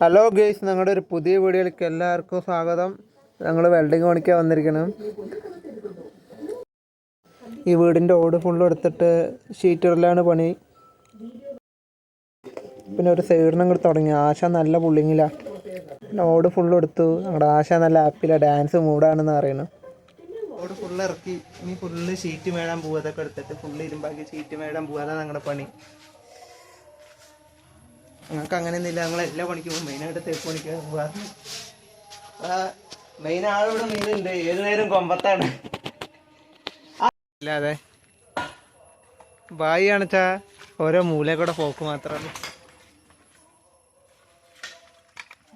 Hello guys, ഞങ്ങളുടെ ഒരു പുതിയ വീഡിയോയിലേക്ക് എല്ലാവർക്കും സ്വാഗതം. ഞങ്ങൾ വെൽഡിങ് പണിക്കാൻ വന്നിരിക്കണം. ഈ വീടിൻ്റെ ഓട് ഫുള്ള് എടുത്തിട്ട് ഷീറ്ററിലാണ് പണി. പിന്നെ ഒരു സൈഡിനും കൂടി തുടങ്ങി. ആശ നല്ല പുള്ളിങ്ങിലാണ്. പിന്നെ ഓട് ഫുള്ള് എടുത്തു. ഞങ്ങളുടെ ആശ നല്ല ഹാപ്പിയിലാണ്, ഡാൻസ് മൂടാണെന്ന് പറയുന്നു. ഓട് ഫുള്ള് ഇറക്കി. ഇനി ഫുള്ള് ഷീറ്റ് മേടാൻ പോകുക. അതൊക്കെ എടുത്തിട്ട് ഫുള്ള് ഇരുമ്പാക്കി ഷീറ്റ് മേടാൻ പോകുക. അതാണ് ഞങ്ങളുടെ പണി. ഞങ്ങൾക്ക് അങ്ങനെയൊന്നുമില്ല. ഞങ്ങൾ എല്ലാ പണിക്കും പോകും. മെയിനായിട്ട് തേപ്പ് പണിക്കാൻ പോവാ. മെയിൻ ആളിവിടെ മീനുണ്ട്. ഏതു നേരം കൊമ്പത്താണ്. ഇല്ലാതെ ബായി കാണിച്ചാ ഓരോ മൂലയെ കൂടെ പോക്ക് മാത്രമാണ്.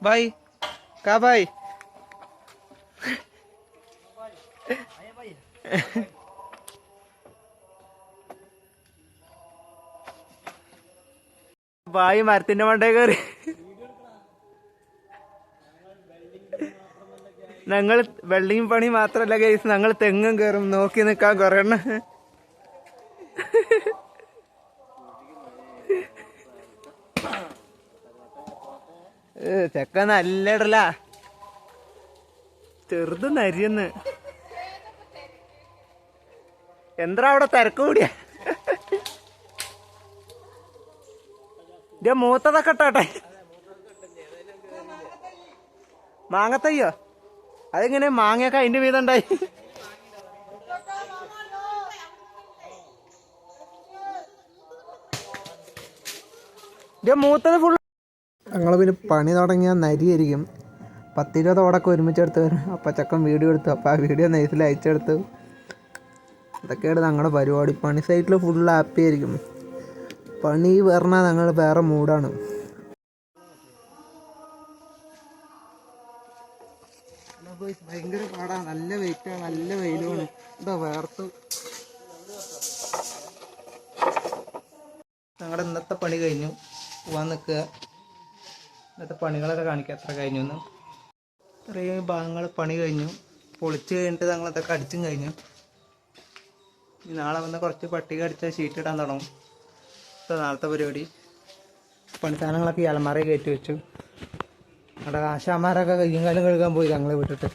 ബായ് കാ ബായ് ബായി മരത്തിന്റെ മണ്ടേ കയറി. ഞങ്ങൾ വെള്ളിയും പണി മാത്രല്ല ഗൈസ്, ഞങ്ങൾ തെങ്ങും കയറും. നോക്കി നിക്കാൻ കൊറേ ചെക്ക നല്ല ഇടല. ചെറുത് നരിയെന്ന്. എന്താ അവിടെ തിരക്ക് കൂടിയ മൂത്തതൊക്കെ ഇട്ടാട്ടെ. മാങ്ങത്തയ്യോ? അതെങ്ങനെ മാങ്ങയൊക്കെ അതിന്റെ വീതം ഉണ്ടായി? മൂത്തത് ഫുൾ. ഞങ്ങൾ പിന്നെ പണി തുടങ്ങിയാൽ നരിയായിരിക്കും. 10-20 ഓടൊക്കെ ഒരുമിച്ചെടുത്ത് വരും. അപ്പം ചക്കൻ വീഡിയോ എടുത്തു. അപ്പം ആ വീഡിയോ നൈസിൽ അയച്ചെടുത്തു. ഇതൊക്കെയാണ് ഞങ്ങളുടെ പരിപാടി. പണി സൈറ്റിൽ ഫുൾ ഹാപ്പി ആയിരിക്കും. പണി പറഞ്ഞാൽ ഞങ്ങൾ വേറെ മൂഡാണ്. ഭയങ്കര പാടാണ്. നല്ല വെയിറ്റാണ്, നല്ല വെയിലുമാണ്. എന്താ വേർത്ത്. ഞങ്ങളുടെ ഇന്നത്തെ പണി കഴിഞ്ഞു. പോവാൻ നിൽക്കുക. ഇന്നത്തെ പണികളൊക്കെ കാണിക്കുക എത്ര കഴിഞ്ഞു എന്ന്. ഇത്രയും ഭാഗങ്ങൾ പണി കഴിഞ്ഞു. പൊളിച്ച് കഴിഞ്ഞിട്ട് ഞങ്ങളതൊക്കെ അടിച്ചും കഴിഞ്ഞു. നാളെ വന്ന് കുറച്ച് പട്ടിക അടിച്ച ഷീറ്റ് ഇടാൻ തുടങ്ങും. നാളത്തെ പരിപാടി. പണി സാധനങ്ങളൊക്കെ ഈ അലമാരയിൽ കയറ്റി വെച്ചു. അവിടെ ആശാമാരൊക്കെ കയ്യും കാലം കഴുകാൻ പോയി ഞങ്ങളെ വിട്ടിട്ട്.